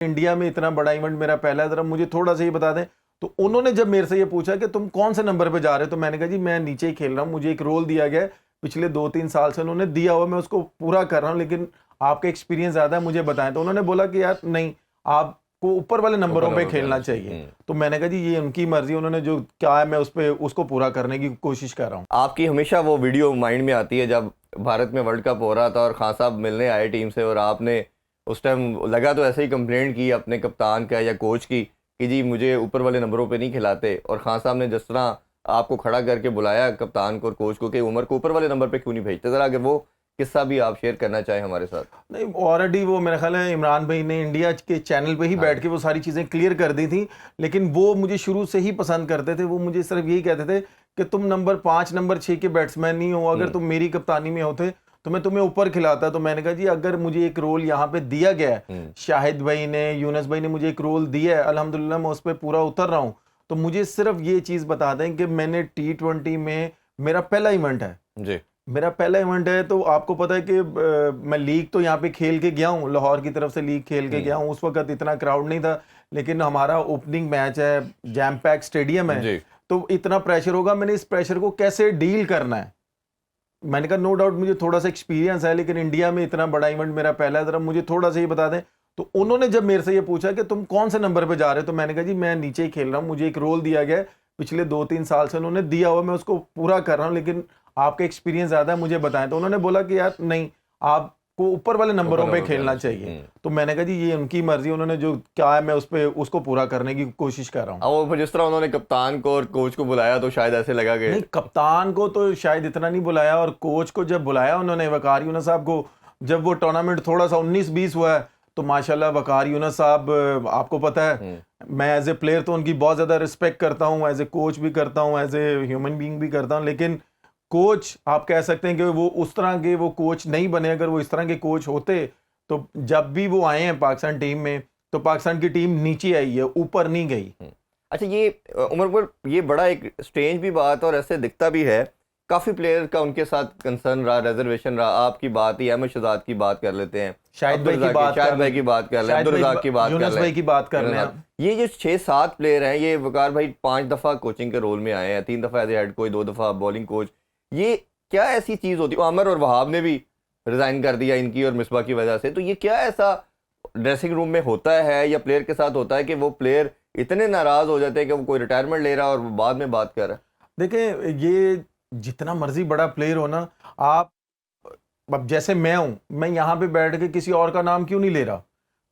India میں اتنا بڑا ایونٹ میرا پہلا ہے, ذرا مجھے تھوڑا سا یہ بتا دیں. تو انہوں نے جب میرے سے یہ پوچھا کہ تم کون سے نمبر پہ جا رہے ہو, تو میں نے کہا جی میں نیچے ہی کھیل رہا ہوں, مجھے ایک رول دیا گیا ہے پچھلے 2-3 سال سے انہوں نے دیا ہوا, میں اس کو پورا کر رہا ہوں, لیکن آپ کا ایکسپیرینس زیادہ ہے, مجھے بتائیں. تو انہوں نے بولا کہ یار نہیں, آپ کو اوپر والے نمبروں پہ کھیلنا چاہیے. تو میں نے کہا جی یہ ان کی مرضی, انہوں نے جو کہا ہے میں اس کو پورا کرنے کی کوشش کر رہا ہوں. آپ کی ہمیشہ وہ ویڈیو مائنڈ میں آتی ہے جب بھارت میں ورلڈ کپ ہو رہا تھا اور خان صاحب ملنے آئے ٹیم سے, اور آپ نے اس ٹائم لگا تو ایسے ہی کمپلینٹ کی اپنے کپتان کا یا کوچ کی کہ جی مجھے اوپر والے نمبروں پہ نہیں کھلاتے, اور خان صاحب نے جس طرح آپ کو کھڑا کر کے بلایا کپتان کو اور کوچ کو کہ عمر کو اوپر والے نمبر پہ کیوں نہیں بھیجتے, ذرا اگر وہ قصہ بھی آپ شیئر کرنا چاہیں ہمارے ساتھ. نہیں, آلریڈی وہ میرا خیال ہے عمران بھائی نے انڈیا کے چینل پہ ہی بیٹھ کے وہ ساری چیزیں کلیئر کر دی تھیں, لیکن وہ مجھے شروع سے ہی پسند کرتے تھے. وہ مجھے صرف یہی کہتے تھے کہ تم نمبر 5 نمبر 6 کے بیٹسمین نہیں ہو, اگر تم میری کپتانی میں ہوتے تو میں تمہیں اوپر کھلاتا. تو میں نے کہا جی اگر مجھے ایک رول یہاں پہ دیا گیا ہے, شاہد بھائی نے, یونس بھائی نے مجھے ایک رول دیا ہے, الحمدللہ میں اس پہ پورا اتر رہا ہوں, تو مجھے صرف یہ چیز بتا دیں کہ میں نے T20 میں میرا پہلا ایونٹ ہے جی, میرا پہلا ایونٹ ہے. تو آپ کو پتا ہے کہ میں لیگ تو یہاں پہ کھیل کے گیا ہوں, لاہور کی طرف سے لیگ کھیل کے گیا ہوں. اس وقت اتنا کراؤڈ نہیں تھا, لیکن ہمارا اوپننگ میچ ہے, جیم پیک اسٹیڈیم ہے, تو اتنا پریشر ہوگا, میں نے اس پریشر کو کیسے ڈیل کرنا ہے. میں نے کہا نو ڈاؤٹ مجھے تھوڑا سا ایکسپیرینس ہے, لیکن انڈیا میں اتنا بڑا ایونٹ میرا پہلا ہے, ذرا مجھے تھوڑا سا یہ بتا دیں. تو انہوں نے جب میرے سے یہ پوچھا کہ تم کون سے نمبر پہ جا رہے ہو, تو میں نے کہا جی میں نیچے ہی کھیل رہا ہوں, مجھے ایک رول دیا گیا ہے پچھلے 2-3 سال سے انہوں نے دیا ہوا, میں اس کو پورا کر رہا ہوں, لیکن آپ کا ایکسپیرینس زیادہ ہے, مجھے بتائیں. تو انہوں نے بولا کہ یار نہیں, آپ کو اوپر والے نمبروں پہ کھیلنا چاہیے. تو میں نے کہا جی یہ ان کی مرضی, انہوں نے جو کہا ہے میں اس کو پورا کرنے کی کوشش کر رہا ہوں. اور جس طرح انہوں نے کپتان کو اور کوچ کو بلایا تو شاید ایسے لگا کہ نہیں, کپتان کو تو شاید اتنا نہیں بلایا, اور کوچ کو جب بلایا انہوں نے, وقار یونس صاحب کو, جب وہ ٹورنامنٹ تھوڑا سا 19-20 ہوا ہے, تو ماشاءاللہ وقار یونس صاحب, آپ کو پتہ ہے میں ایز اے پلیئر تو ان کی بہت زیادہ رسپیکٹ کرتا ہوں, ایز اے کوچ بھی کرتا ہوں, ایز اے ہیومن بینگ بھی کرتا ہوں, لیکن کوچ آپ کہہ سکتے ہیں کہ وہ اس طرح کے وہ کوچ نہیں بنے. اگر وہ اس طرح کے کوچ ہوتے تو جب بھی وہ آئے ہیں پاکستان ٹیم میں, تو پاکستان کی ٹیم نیچے آئی ہے, اوپر نہیں گئی. اچھا, یہ عمر پر یہ بڑا ایک اسٹرینج بھی بات اور ایسے دکھتا بھی ہے, کافی پلیئر کا ان کے ساتھ کنسرن رہا, ریزرویشن رہا. آپ کی بات ہی احمد شہزاد کی بات کر لیتے ہیں, شاہد بھائی کی بات کر لیں, عبدالرزاق کی بات کر لیں, یونس بھائی کی بات کر لیں. یہ جو 6-7 پلیئر ہیں, یہ وقار بھائی 5 دفعہ کوچنگ کے رول میں آئے ہیں, 3 دفعہ ایز اے ہیڈ کوچ, 2 دفعہ بولنگ کوچ. یہ کیا ایسی چیز ہوتی ہے؟ عامر اور وہاب نے بھی ریزائن کر دیا ان کی اور مصباح کی وجہ سے. تو یہ کیا ایسا ڈریسنگ روم میں ہوتا ہے یا پلیئر کے ساتھ ہوتا ہے کہ وہ پلیئر اتنے ناراض ہو جاتے ہیں کہ وہ کوئی ریٹائرمنٹ لے رہا ہے اور وہ بعد میں بات کر رہا ہے؟ دیکھیں, یہ جتنا مرضی بڑا پلیئر ہو نا, آپ اب جیسے میں ہوں, میں یہاں پہ بیٹھ کے کسی اور کا نام کیوں نہیں لے رہا,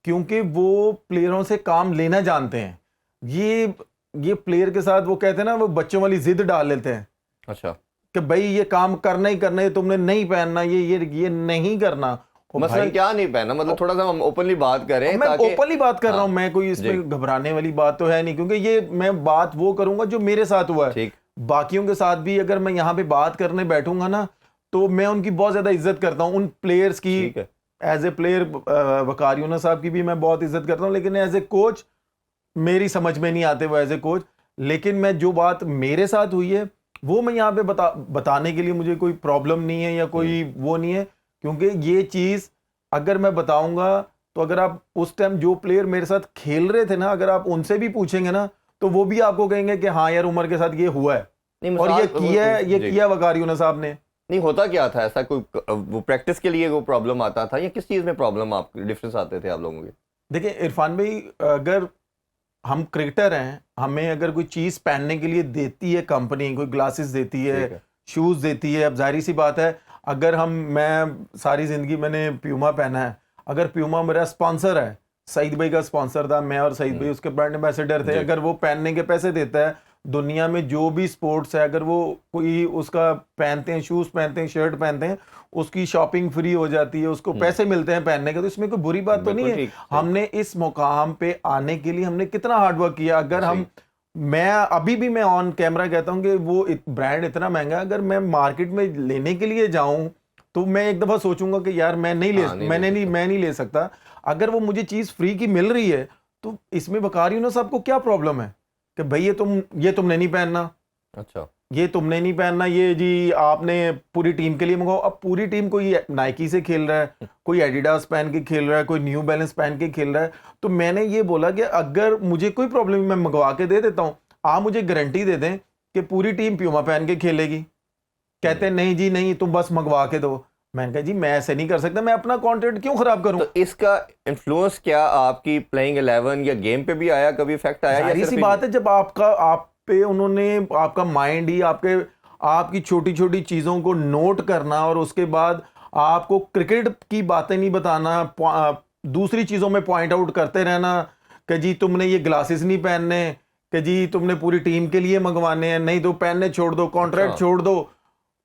کیونکہ وہ پلیئروں سے کام لینا جانتے ہیں. یہ پلیئر کے ساتھ وہ کہتے ہیں نا, وہ بچوں والی ضد ڈال لیتے ہیں. اچھا, کہ بھائی یہ کام کرنا ہی کرنا ہے, تم نے نہیں پہننا, یہ نہیں کرنا. مثلا کیا نہیں پہننا, مطلب تھوڑا سا ہم اوپنلی بات کریں. میں اوپنلی بات کر رہا ہوں, میں کوئی اس میں گھبرانے والی بات تو ہے نہیں, کیونکہ یہ میں بات وہ کروں گا جو میرے ساتھ ہوا ہے. باقیوں کے ساتھ بھی اگر میں یہاں پہ بات کرنے بیٹھوں گا نا, تو میں ان کی بہت زیادہ عزت کرتا ہوں, ان پلیئرز کی. As a player Waqar Younis صاحب کی بھی میں بہت عزت کرتا ہوں, لیکن ایز اے کوچ میری سمجھ میں نہیں آتے وہ ایز اے کوچ. لیکن میں جو بات میرے ساتھ ہوئی ہے وہ میں یہاں پہ بتانے کے لیے مجھے کوئی پرابلم نہیں ہے یا کوئی وہ نہیں ہے, کیونکہ یہ چیز اگر میں بتاؤں گا تو اگر آپ اس ٹائم جو پلیئر میرے ساتھ کھیل رہے تھے نا, اگر آپ ان سے بھی پوچھیں گے نا, تو وہ بھی آپ کو کہیں گے کہ ہاں یار عمر کے ساتھ یہ ہوا ہے اور یہ کیا وقار یونس صاحب نے. نہیں ہوتا کیا تھا ایسا, کوئی وہ پریکٹس کے لیے وہ پرابلم آتا تھا یا کس چیز میں پرابلم آپ ڈفرینس آتے تھے آپ لوگوں کے؟ دیکھیں عرفان بھائی, اگر ہم کرکٹر ہیں, ہمیں اگر کوئی چیز پہننے کے لیے دیتی ہے کمپنی, کوئی گلاسز دیتی ہے, شوز دیتی ہے, اب ظاہری سی بات ہے اگر میں ساری زندگی میں نے پیوما پہنا ہے, اگر پیوما میرا اسپانسر ہے, سعید بھائی کا اسپانسر تھا, میں اور سعید بھائی اس کے برانڈ ایمبیسڈر تھے, اگر وہ پہننے کے پیسے دیتا ہے, دنیا میں جو بھی سپورٹس ہے اگر وہ کوئی اس کا پہنتے ہیں, شوز پہنتے ہیں, شرٹ پہنتے ہیں, اس کی شاپنگ فری ہو جاتی ہے, اس کو پیسے ملتے ہیں پہننے کے, تو اس میں کوئی بری بات تو نہیں ہے. ہم نے اس مقام پہ آنے کے لیے ہم نے کتنا ہارڈ ورک کیا. اگر میں ابھی بھی میں آن کیمرہ کہتا ہوں کہ وہ برانڈ اتنا مہنگا ہے, اگر میں مارکیٹ میں لینے کے لیے جاؤں تو میں ایک دفعہ سوچوں گا کہ یار میں نہیں لے سکتا. اگر وہ مجھے چیز فری کی مل رہی ہے تو اس میں وقار یونس صاحب کو کیا پرابلم ہے کہ بھائی یہ تم نے نہیں پہننا, اچھا یہ تم نے نہیں پہننا, یہ جی آپ نے پوری ٹیم کے لیے منگواؤ. اب پوری ٹیم کوئی نائکی سے کھیل رہا ہے, کوئی ایڈیڈاس پہن کے کھیل رہا ہے, کوئی نیو بیلنس پہن کے کھیل رہا ہے. تو میں نے یہ بولا کہ اگر مجھے کوئی پرابلم میں منگوا کے دے دیتا ہوں, آپ مجھے گارنٹی دے دیں کہ پوری ٹیم پیوما پہن کے کھیلے گی. کہتے ہیں نہیں جی نہیں, تم بس منگوا کے دو. میں نے کہا جی میں ایسے نہیں کر سکتا, میں اپنا کانٹینٹ کیوں خراب کروں. تو اس کا انفلوئنس کیا آپ کی پلئنگ 11 یا گیم پہ بھی آیا, کبھی افیکٹ آیا؟ ظاہری سی بات ہے, جب آپ پہ انہوں نے آپ کا مائنڈ ہی آپ کی چھوٹی چھوٹی چیزوں کو نوٹ کرنا, اور اس کے بعد آپ کو کرکٹ کی باتیں نہیں بتانا, دوسری چیزوں میں پوائنٹ آؤٹ کرتے رہنا کہ جی تم نے یہ گلاسز نہیں پہننے, کہ جی تم نے پوری ٹیم کے لیے منگوانے ہیں, نہیں تو پہننے چھوڑ دو, کانٹریکٹ چھوڑ دو.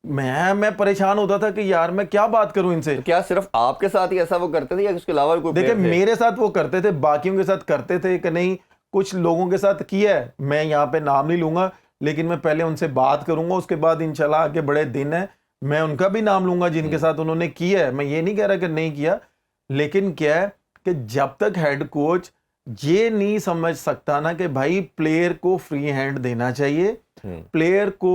میں پریشان ہوتا تھا کہ یار میں کیا بات کروں ان سے. کیا صرف آپ کے ساتھ ہی ایسا وہ کرتے تھے یا اس کے علاوہ کوئی؟ دیکھیں میرے ساتھ وہ کرتے تھے, باقیوں کے ساتھ کرتے تھے کہ نہیں, کچھ لوگوں کے ساتھ کیا ہے, میں یہاں پہ نام نہیں لوں گا, لیکن میں پہلے ان سے بات کروں گا, اس کے بعد انشاءاللہ آگے بڑے دن ہیں میں ان کا بھی نام لوں گا جن کے ساتھ انہوں نے کیا ہے. میں یہ نہیں کہہ رہا کہ نہیں کیا, لیکن کیا ہے کہ جب تک ہیڈ کوچ یہ نہیں سمجھ سکتا نا کہ بھائی پلیئر کو فری ہینڈ دینا چاہیے, پلیئر کو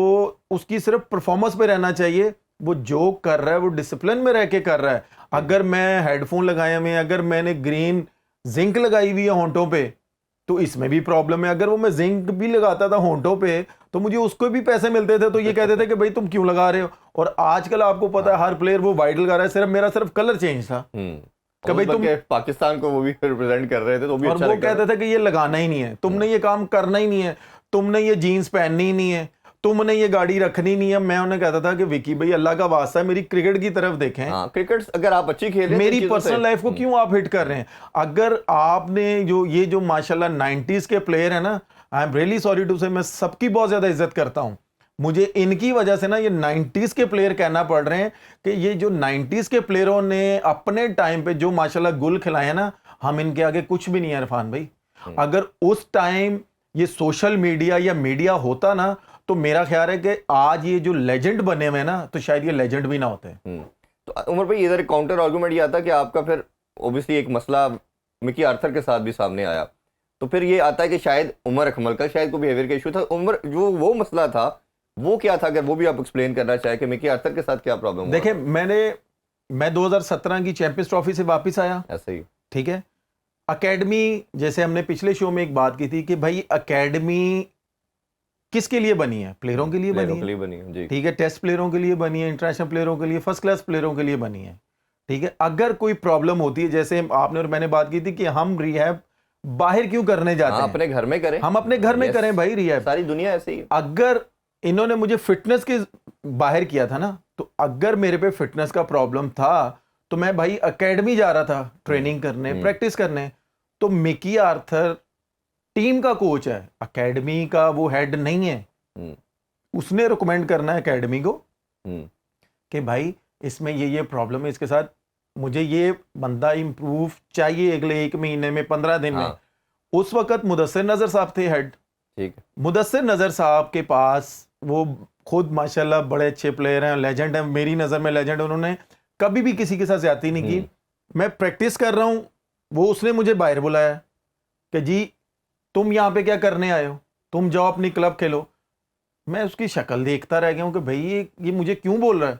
اس کی صرف پرفارمنس پہ رہنا چاہیے, وہ جو کر رہا ہے وہ ڈسپلن میں رہ کے کر رہا ہے. اگر میں ہیڈ فون لگائے ہوئے, اگر میں نے گرین زنک لگائی ہوئی ہے ہونٹوں پہ, تو اس میں بھی پرابلم ہے. اگر وہ میں زنک بھی لگاتا تھا ہونٹوں پہ تو مجھے اس کو بھی پیسے ملتے تھے, تو یہ کہتے تھے کہ بھائی تم کیوں لگا رہے ہو. اور آج کل آپ کو پتا ہے ہر پلیئر وہ وائٹ لگا رہا ہے, صرف کلر چینج تھا کہ بھائی تم پاکستان کو وہ بھی ریپرزینٹ کر رہے تھے, اور وہ کہتے تھے کہ یہ لگانا ہی نہیں ہے, تم نے یہ کام کرنا ہی نہیں ہے, تم نے یہ جینز پہننی ہی نہیں ہے, تم نے یہ گاڑی رکھنی نہیں ہے. میں انہیں کہتا تھا کہ وکی بھائی اللہ کا واسطہ ہے میری کرکٹ کی طرف دیکھیں, کرکٹ اگر آپ اچھی کھیل رہے ہیں, میری پرسنل لائف کو کیوں آپ ہٹ کر رہے ہیں. اگر آپ نے جو ماشاءاللہ 90s کے پلیئر ہیں نا, I am really sorry to say, میں سب کی بہت زیادہ عزت کرتا ہوں, مجھے ان کی وجہ سے نا یہ 90s کے پلیئر کہنا پڑ رہے ہیں کہ یہ جو 90s کے پلیئروں نے اپنے ٹائم پہ جو ماشاءاللہ گل کھلائے ہیں نا, ہم ان کے آگے کچھ بھی نہیں ہے عرفان بھائی. اگر اس ٹائم یہ سوشل میڈیا یا میڈیا ہوتا نا, تو میرا خیال ہے کہ آج یہ جو لیجنڈ بنے ہوئے نا, تو شاید یہ لیجنڈ بھی نہ ہوتے. تو عمر بھائی ادھر کاؤنٹر آرگومنٹ یہ آتا کہ آپ کا پھر اوبیسلی ایک مسئلہ مکی آرتھر کے ساتھ بھی سامنے آیا, تو پھر یہ آتا ہے کہ شاید عمر اکمل کا شاید کوئی بیہیویئر کا ایشو تھا. عمر جو وہ مسئلہ تھا وہ کیا تھا, اگر وہ بھی آپ ایکسپلین کرنا چاہیں کہ مکی آرتھر کے ساتھ کیا پرابلم ہوا؟ دیکھیں میں 2017 کی چیمپئنز ٹرافی سے واپس آیا, ایسے ہی ٹھیک ہے. اکیڈمی, جیسے ہم نے پچھلے شو میں ایک بات کی تھی کہ بھائی اکیڈمی کس کے لیے بنی ہے, پلیئروں کے لیے بنی ہے, ٹھیک ہے, ٹیسٹ پلیئروں کے لیے بنی ہے, انٹرنیشنل پلیئروں کے لیے, فرسٹ کلاس پلیئروں کے لیے بنی ہے, ٹھیک ہے. اگر کوئی پرابلم ہوتی ہے, جیسے آپ نے اور میں نے بات کی تھی کہ ہم ریہیب باہر کیوں کرنے جاتے ہیں, اپنے گھر میں کریں, ہم اپنے گھر میں کریں بھائی ریہیب, ساری دنیا ایسے ہی. اگر انہوں نے مجھے فٹنس کے باہر کیا تھا نا, تو اگر میرے پہ فٹنس کا پرابلم تھا تو میں بھائی اکیڈمی جا رہا تھا ٹریننگ کرنے, پریکٹس کرنے. تو مکی آرتھر ٹیم کا کوچ ہے, اکیڈمی کا وہ ہیڈ نہیں ہے. اس نے ریکمینڈ کرنا ہے اکیڈمی کو کہ بھائی اس میں یہ پرابلم ہے, اس کے ساتھ مجھے یہ بندہ امپروو چاہیے اگلے 1 مہینے میں, 15 دن میں. اس وقت مدثر نظر صاحب تھے ہیڈ. مدثر نظر صاحب کے پاس, وہ خود ماشاءاللہ بڑے اچھے پلیئر ہیں, لیجنڈ ہیں, میری نظر میں لیجنڈ. انہوں نے کبھی بھی کسی کے ساتھ زیادتی نہیں کی. میں پریکٹس کر رہا ہوں, اس نے مجھے باہر بلایا کہ جی تم یہاں پہ کیا کرنے آئے ہو, تم جاؤ اپنی کلب کھیلو. میں اس کی شکل دیکھتا رہ گیا ہوں کہ بھائی یہ مجھے کیوں بول رہا ہے.